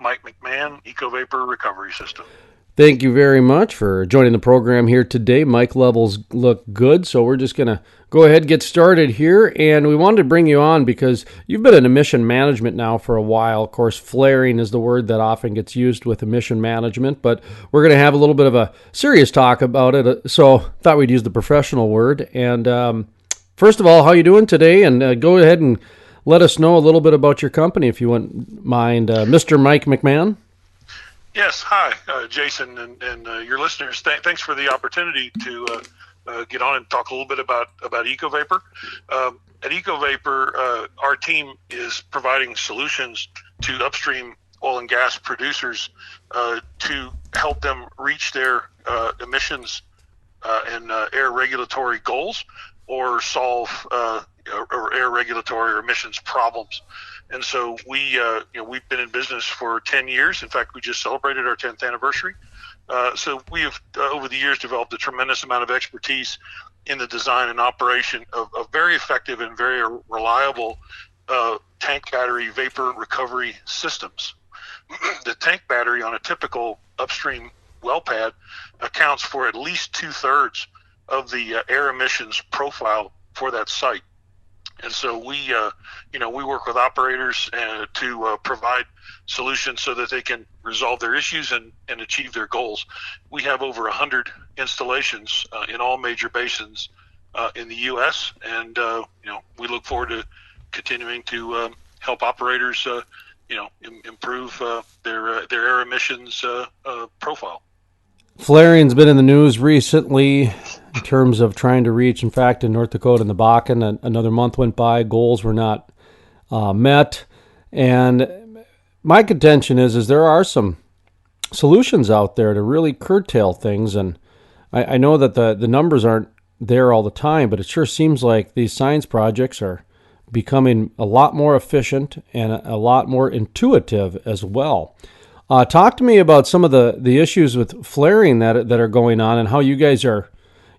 Mike McMahon, EcoVapor Recovery System. Thank you very much for joining the program here today. Mic levels look good, so we're just going to go ahead and get started here. And we wanted to bring you on because you've been in emission management now for a while. Of course, flaring is the word that often gets used with emission management, but we're going to have a little bit of a serious talk about it. So thought we'd use the professional word. And first of all, how you doing today? And go ahead and let us know a little bit about your company, if you wouldn't mind. Mr. Mike McMahon? Yes, hi, Jason, and your listeners. Thanks for the opportunity to get on and talk a little bit about EcoVapor. At EcoVapor, our team is providing solutions to upstream oil and gas producers to help them reach their emissions and air regulatory goals, or solve or air regulatory or emissions problems. And so we've been in business for 10 years. In fact, we just celebrated our 10th anniversary. So we have, over the years, developed a tremendous amount of expertise in the design and operation of very effective and very reliable tank battery vapor recovery systems. The tank battery on a typical upstream well pad accounts for at least 2/3 of the air emissions profile for that site. And so we work with operators to provide solutions so that they can resolve their issues and achieve their goals. We have over 100 installations in all major basins in the U.S. and we look forward to continuing to help operators improve their air emissions profile. Flaring's been in the news recently in terms of trying to reach, in fact, in North Dakota and the Bakken, another month went by, goals were not met. And my contention is there are some solutions out there to really curtail things. And I know that the numbers aren't there all the time, but it sure seems like these science projects are becoming a lot more efficient and a lot more intuitive as well. Talk to me about some of the issues with flaring that are going on and how you guys are,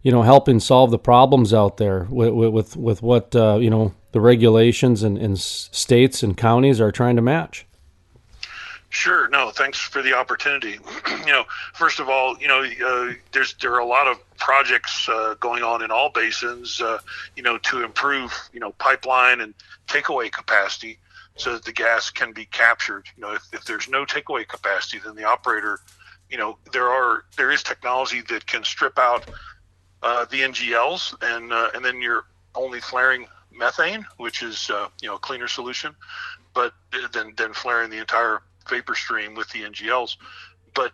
helping solve the problems out there with what the regulations and states and counties are trying to match. Sure. No, thanks for the opportunity. First of all, there are a lot of projects going on in all basins, to improve, pipeline and takeaway capacity, so that the gas can be captured. If there's no takeaway capacity, then the operator, there is technology that can strip out the NGLs, and then you're only flaring methane, which is a cleaner solution, but then flaring the entire vapor stream with the NGLs. But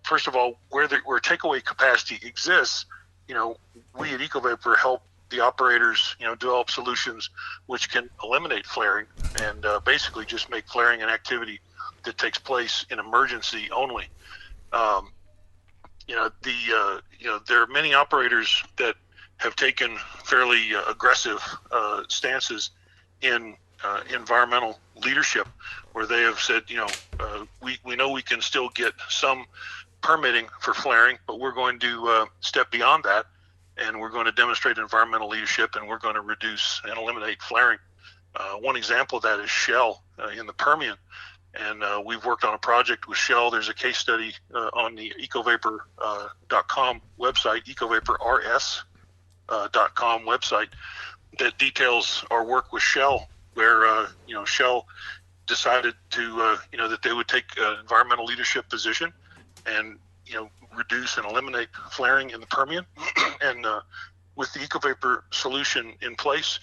first of all, where takeaway capacity exists, we at EcoVapor help the operators, develop solutions which can eliminate flaring and basically just make flaring an activity that takes place in emergency only. There are many operators that have taken fairly aggressive stances in environmental leadership, where they have said, we know we can still get some permitting for flaring, but we're going to step beyond that. And we're going to demonstrate environmental leadership, and we're going to reduce and eliminate flaring. One example of that is Shell in the Permian. And we've worked on a project with Shell. There's a case study on the EcoVapor.com website, EcoVaporRS.com website, that details our work with Shell, where Shell decided to that they would take an environmental leadership position and reduce and eliminate flaring in the Permian. And with the EcoVapor solution in place,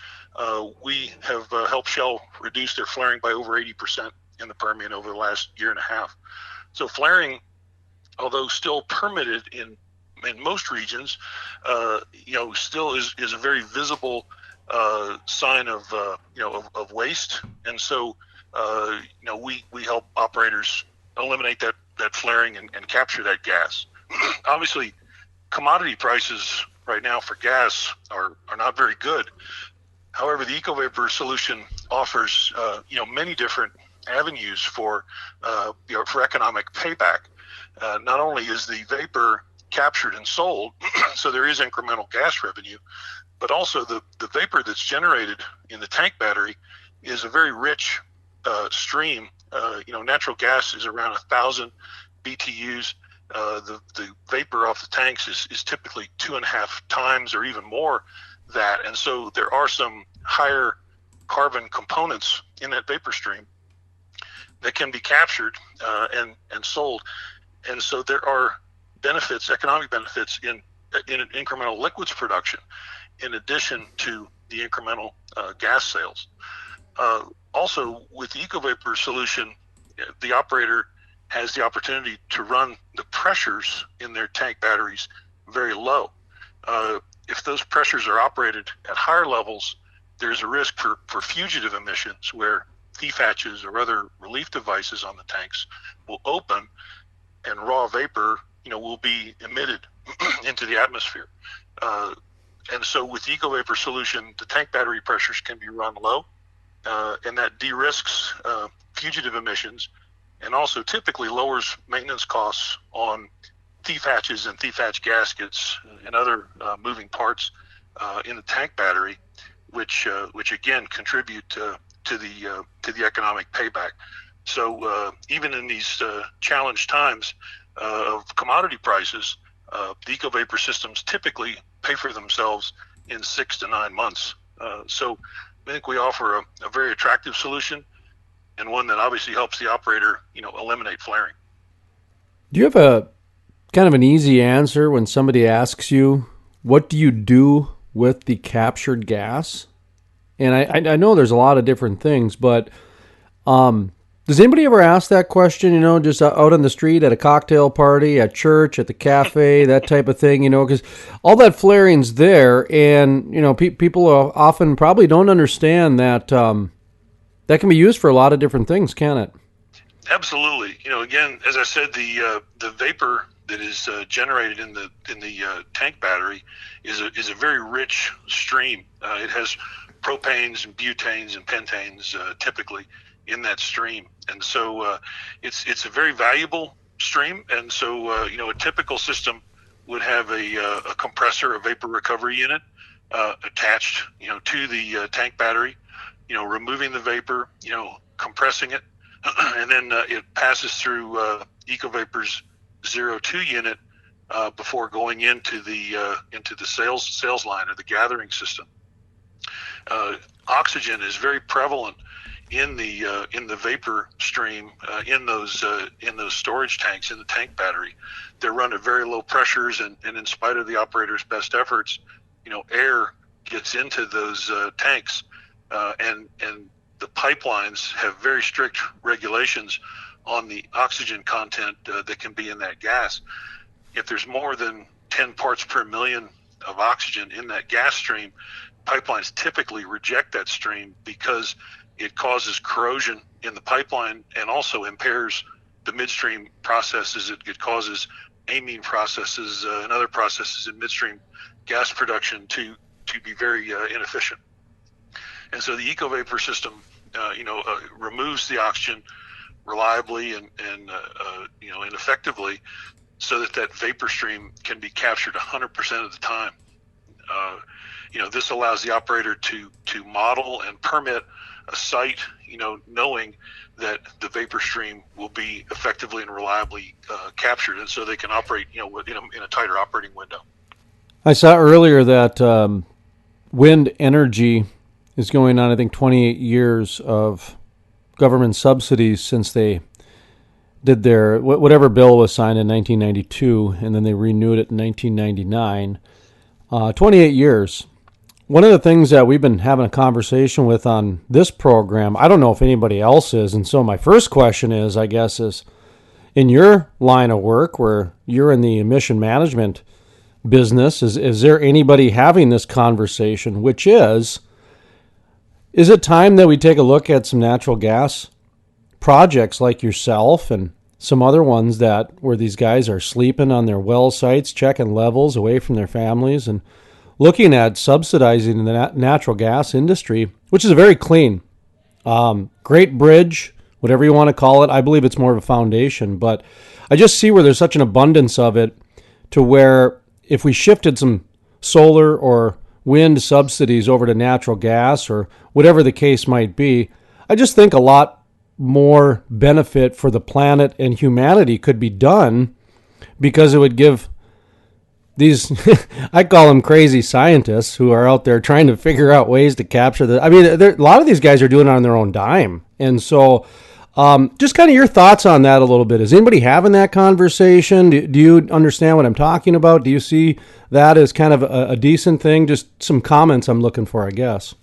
we have helped Shell reduce their flaring by over 80% in the Permian over the last year and a half. So flaring, although still permitted in most regions, still is a very visible sign of waste. And so we help operators eliminate that flaring and capture that gas. Obviously, commodity prices right now for gas are not very good. However, the EcoVapor solution offers many different avenues for economic payback. Not only is the vapor captured and sold, so there is incremental gas revenue, but also the vapor that's generated in the tank battery is a very rich stream, natural gas is around 1,000 BTUs. The vapor off the tanks is typically 2.5 times or even more that, and so there are some higher carbon components in that vapor stream that can be captured and sold, and so there are benefits, economic benefits in incremental liquids production, in addition to the incremental gas sales. Also, with the EcoVapor solution, the operator has the opportunity to run the pressures in their tank batteries very low. If those pressures are operated at higher levels, there's a risk for fugitive emissions where thief hatches or other relief devices on the tanks will open and raw vapor, will be emitted into the atmosphere. And so with the EcoVapor solution, the tank battery pressures can be run low, and that de-risks fugitive emissions, and also typically lowers maintenance costs on thief hatches and thief hatch gaskets and other moving parts in the tank battery, which again contribute to the economic payback. So even in these challenged times of commodity prices, the EcoVapor systems typically pay for themselves in 6 to 9 months. So I think we offer a very attractive solution, and one that obviously helps the operator, eliminate flaring. Do you have a kind of an easy answer when somebody asks you, what do you do with the captured gas? And I know there's a lot of different things, but does anybody ever ask that question, just out on the street, at a cocktail party, at church, at the cafe, that type of thing, because all that flaring's there, and, people often probably don't understand that that can be used for a lot of different things, can it? Absolutely. Again, as I said, the vapor that is generated in the tank battery is a very rich stream. It has propanes and butanes and pentanes typically in that stream, and so it's a very valuable stream. And so a typical system would have a compressor, a vapor recovery unit attached, to the tank battery. Removing the vapor, compressing it, and then it passes through EcoVapor's 02 unit before going into the sales line or the gathering system. Oxygen is very prevalent in the vapor stream in those storage tanks in the tank battery. They're run at very low pressures, and in spite of the operator's best efforts, air gets into those tanks. And the pipelines have very strict regulations on the oxygen content that can be in that gas. If there's more than 10 parts per million of oxygen in that gas stream, pipelines typically reject that stream because it causes corrosion in the pipeline and also impairs the midstream processes. It causes amine processes and other processes in midstream gas production to be very inefficient. And so the EcoVapor system, removes the oxygen reliably and effectively, so that vapor stream can be captured 100% of the time. This allows the operator to model and permit a site, knowing that the vapor stream will be effectively and reliably captured, and so they can operate, in a tighter operating window. I saw earlier that wind energy is going on, I think, 28 years of government subsidies since they did their, whatever bill was signed in 1992, and then they renewed it in 1999. 28 years. One of the things that we've been having a conversation with on this program, I don't know if anybody else is, and so my first question is, I guess, is in your line of work where you're in the emission management business, is there anybody having this conversation, which is it time that we take a look at some natural gas projects like yourself and some other ones where these guys are sleeping on their well sites, checking levels away from their families, and looking at subsidizing the natural gas industry, which is very clean. Great bridge, whatever you want to call it. I believe it's more of a foundation, but I just see where there's such an abundance of it to where if we shifted some solar or wind subsidies over to natural gas or whatever the case might be, I just think a lot more benefit for the planet and humanity could be done, because it would give these, I call them crazy scientists who are out there trying to figure out ways to capture the, I mean, a lot of these guys are doing it on their own dime. And so just kind of your thoughts on that a little bit. Is anybody having that conversation? Do you understand what I'm talking about? Do you see that as kind of a decent thing? Just some comments I'm looking for, I guess.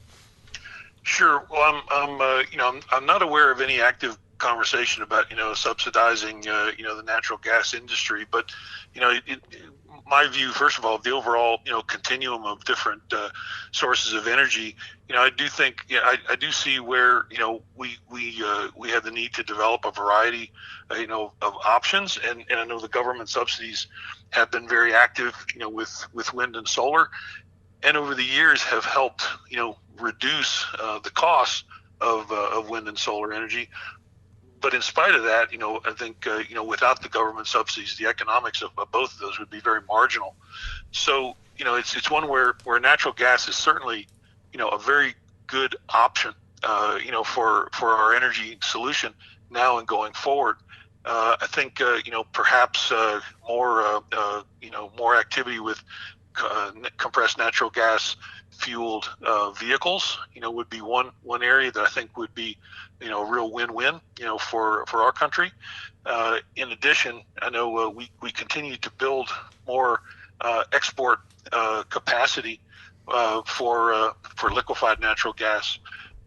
Sure. Well, I'm not aware of any active conversation about, subsidizing, the natural gas industry, but, my view, first of all, the overall, continuum of different sources of energy, I do think, I do see where, we have the need to develop a variety, of options, and I know the government subsidies have been very active, with wind and solar, and over the years have helped, reduce the cost of wind and solar energy. But in spite of that, I think, without the government subsidies, the economics of both of those would be very marginal. So, it's one where natural gas is certainly, a very good option, for our energy solution now and going forward. I think, perhaps more activity with compressed natural gas fueled vehicles, would be one area that I think would be, a real win-win, for our country. In addition, I know we continue to build more export capacity for liquefied natural gas,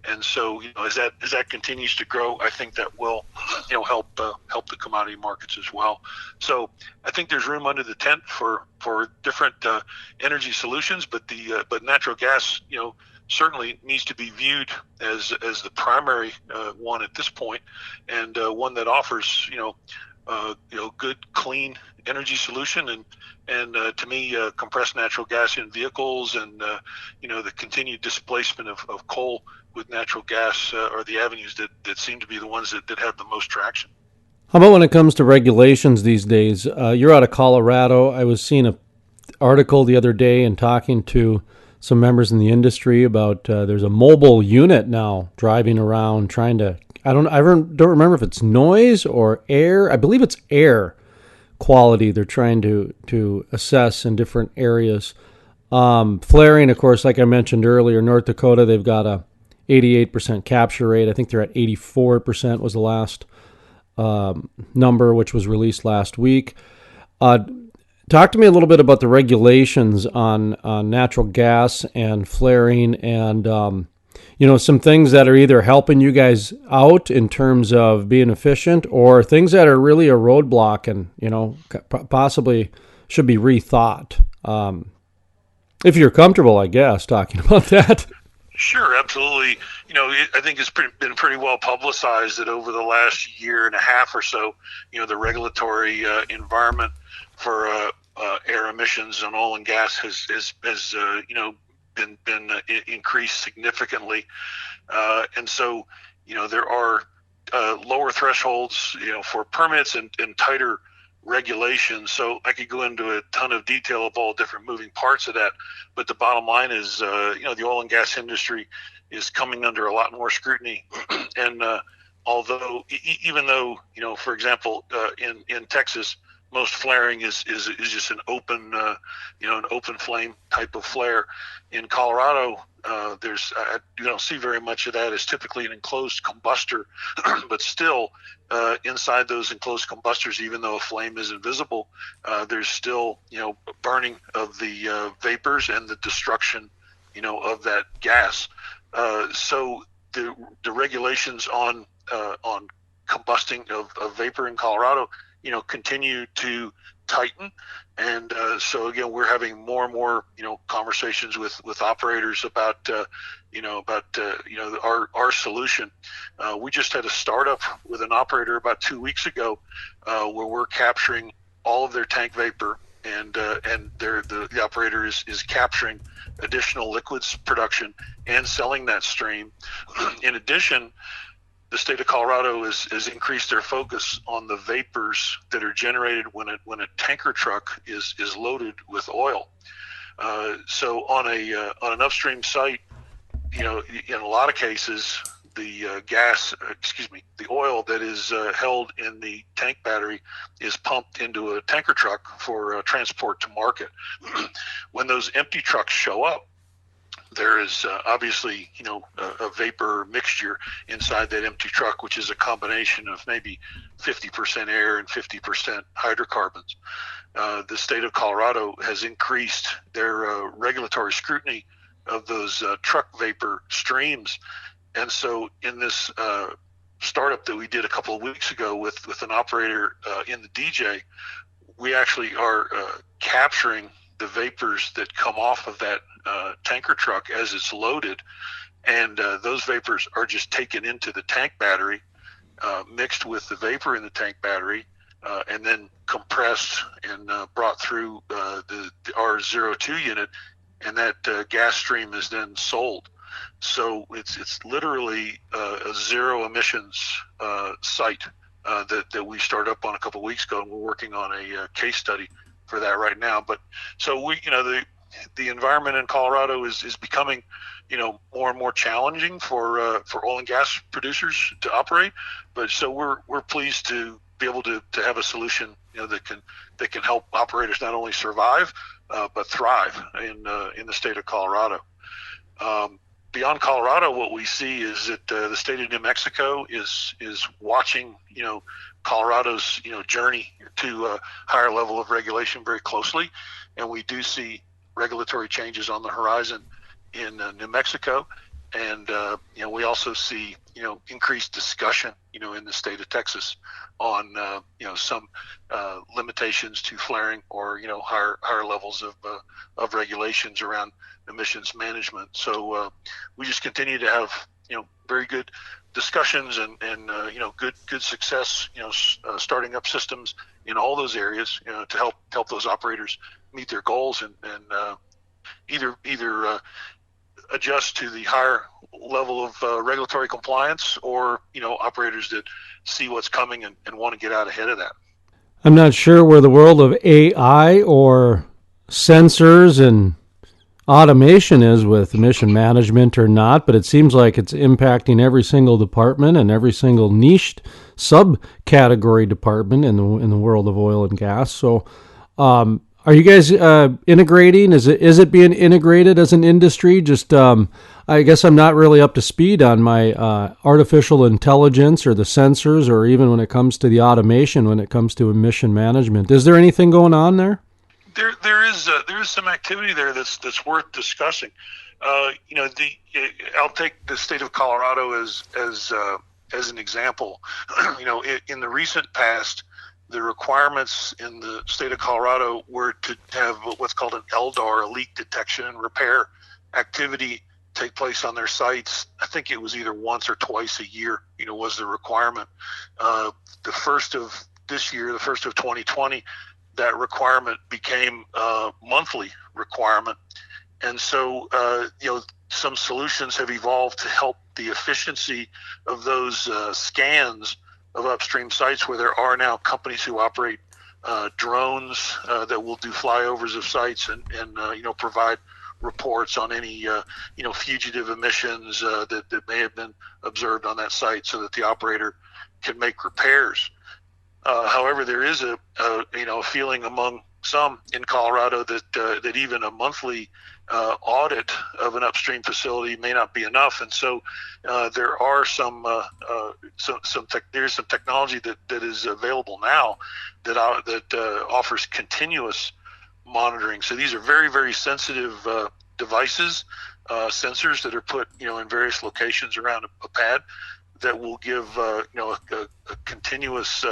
and so as that continues to grow, I think that will help the commodity markets as well. So I think there's room under the tent for different energy solutions, but natural gas certainly needs to be viewed as the primary one at this point, and one that offers good clean energy solution, and to me compressed natural gas in vehicles, and the continued displacement of coal with natural gas are the avenues that seem to be the ones that have the most traction. How about when it comes to regulations these days? You're out of Colorado. I was seeing an article the other day and talking to some members in the industry about there's a mobile unit now driving around trying to, I don't remember if it's noise or air. I believe it's air quality they're trying to assess in different areas. Flaring, of course, like I mentioned earlier, North Dakota, they've got a 88% capture rate. I think they're at 84% was the last number, which was released last week. Talk to me a little bit about the regulations on natural gas and flaring, and some things that are either helping you guys out in terms of being efficient, or things that are really a roadblock and possibly should be rethought. If you're comfortable, I guess, talking about that. Sure, absolutely. I think it's been pretty well publicized that over the last year and a half or so, the regulatory environment for air emissions on oil and gas has been increased significantly, and so there are lower thresholds for permits and tighter regulations. So I could go into a ton of detail of all different moving parts of that, but the bottom line is the oil and gas industry is coming under a lot more scrutiny, and although even though for example in Texas, most flaring is just an open an open flame type of flare. In Colorado, you don't see very much of that. It's typically an enclosed combustor, but still inside those enclosed combustors, even though a flame isn't visible, there's still burning of the vapors and the destruction of that gas. So the regulations on combusting of vapor in Colorado continue to tighten, and so again, we're having more and more conversations with operators about our solution. We just had a startup with an operator about 2 weeks ago where we're capturing all of their tank vapor, and the operator is capturing additional liquids production and selling that stream. In addition, the state of Colorado has increased their focus on the vapors that are generated when a tanker truck is loaded with oil. So on an upstream site, in a lot of cases, the oil that is held in the tank battery is pumped into a tanker truck for transport to market. When those empty trucks show up, there is obviously, a vapor mixture inside that empty truck, which is a combination of maybe 50% air and 50% hydrocarbons. The state of Colorado has increased their regulatory scrutiny of those truck vapor streams. And so in this startup that we did a couple of weeks ago with an operator in the DJ, we actually are capturing the vapors that come off of that tanker truck as it's loaded, and those vapors are just taken into the tank battery, mixed with the vapor in the tank battery, and then compressed and brought through the R02 unit, and that gas stream is then sold. So it's literally a zero emissions site that we started up on a couple of weeks ago, and we're working on a case study for that right now. But so the environment in Colorado is becoming, more and more challenging for oil and gas producers to operate. But so we're pleased to be able to have a solution, that can help operators not only survive but thrive in the state of Colorado. Beyond Colorado, what we see is that the state of New Mexico is watching, Colorado's, journey to a higher level of regulation very closely, and we do see regulatory changes on the horizon in New Mexico, and we also see increased discussion in the state of Texas on some limitations to flaring or higher levels of regulations around emissions management. So we just continue to have very good discussions and good success starting up systems in all those areas to help those operators meet their goals and either adjust to the higher level of regulatory compliance, or operators that see what's coming and want to get out ahead of that. I'm not sure where the world of AI or sensors and automation is with emission management or not, but it seems like it's impacting every single department and every single niche subcategory department in the world of oil and gas. So are you guys integrating? Is it being integrated as an industry? Just I guess I'm not really up to speed on my artificial intelligence or the sensors, or even when it comes to the automation, when it comes to emission management. Is there anything going on there? There is some activity there that's worth discussing. I'll take the state of Colorado as an example. In the recent past, the requirements in the state of Colorado were to have what's called an LDAR, a leak detection and repair activity, take place on their sites. I think it was either once or twice a year, was the requirement. The first of this year, the first of 2020, that requirement became a monthly requirement. And so, some solutions have evolved to help the efficiency of those scans of upstream sites, where there are now companies who operate drones that will do flyovers of sites and provide reports on any fugitive emissions that may have been observed on that site, so that the operator can make repairs. However, there is a feeling among some in Colorado that even a monthly audit of an upstream facility may not be enough, and so there are there's some technology that is available now that offers continuous monitoring. So these are very, very sensitive devices, sensors that are put in various locations around a pad, that will give a continuous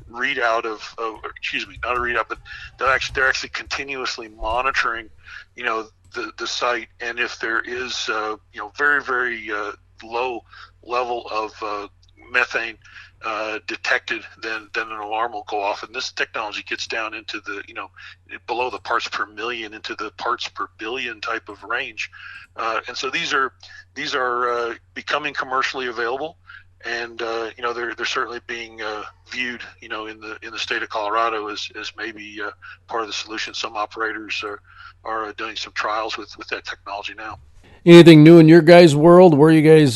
readout of not a readout, but they're actually continuously monitoring the site, and if there is very, very low level of methane detected, then an alarm will go off, and this technology gets down into the below the parts per million, into the parts per billion type of range, and so these are becoming commercially available, and they're certainly being viewed in the state of Colorado as maybe part of the solution. Some operators are doing some trials with that technology now. Anything new in your guys' world? Where are you guys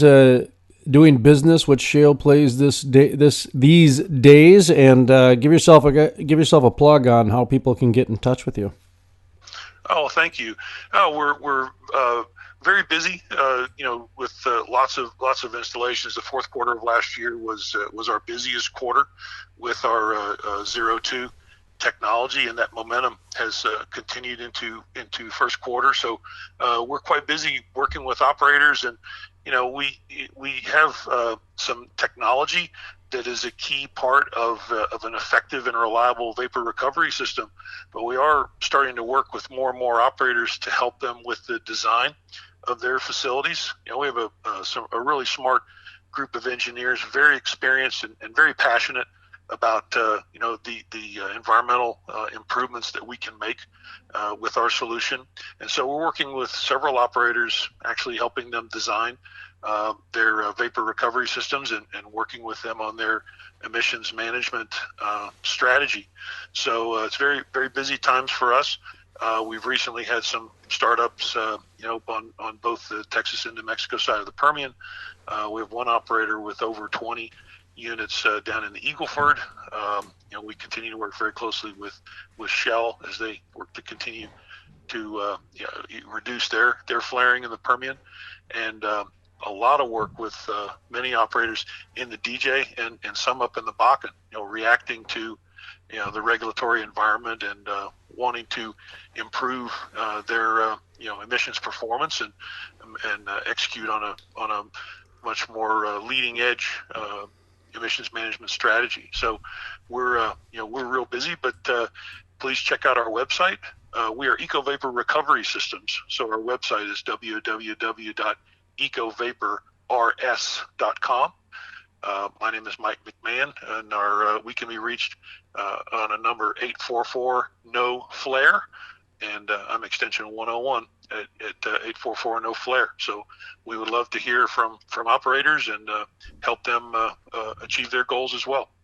doing business with shale plays these days, and give yourself a plug on how people can get in touch with you. Oh, thank you. We're very busy, with lots of installations. The fourth quarter of last year was our busiest quarter with our 02 technology, and that momentum has continued into first quarter. So we're quite busy working with operators, and we have some technology that is a key part of an effective and reliable vapor recovery system. But we are starting to work with more and more operators to help them with the design of their facilities. We have a really smart group of engineers, very experienced and very passionate about the environmental improvements that we can make with our solution. And so we're working with several operators, actually helping them design their vapor recovery systems and working with them on their emissions management strategy. So it's very, very busy times for us. We've recently had some startups, on both the Texas and New Mexico side of the Permian. We have one operator with over 20 units down in the Eagle Ford. We continue to work very closely with Shell as they work to continue to reduce their flaring in the Permian, and a lot of work with many operators in the DJ and some up in the Bakken, reacting to the regulatory environment and wanting to improve their emissions performance and execute on a much more leading edge emissions management strategy. So we're real busy, but please check out our website. We are EcoVapor Recovery Systems. So our website is www.ecovaporrs.com. My name is Mike McMahon, and we can be reached on a number 844-NO-FLARE, and I'm extension 101 at 844-NO-FLARE. So we would love to hear from operators and help them achieve their goals as well.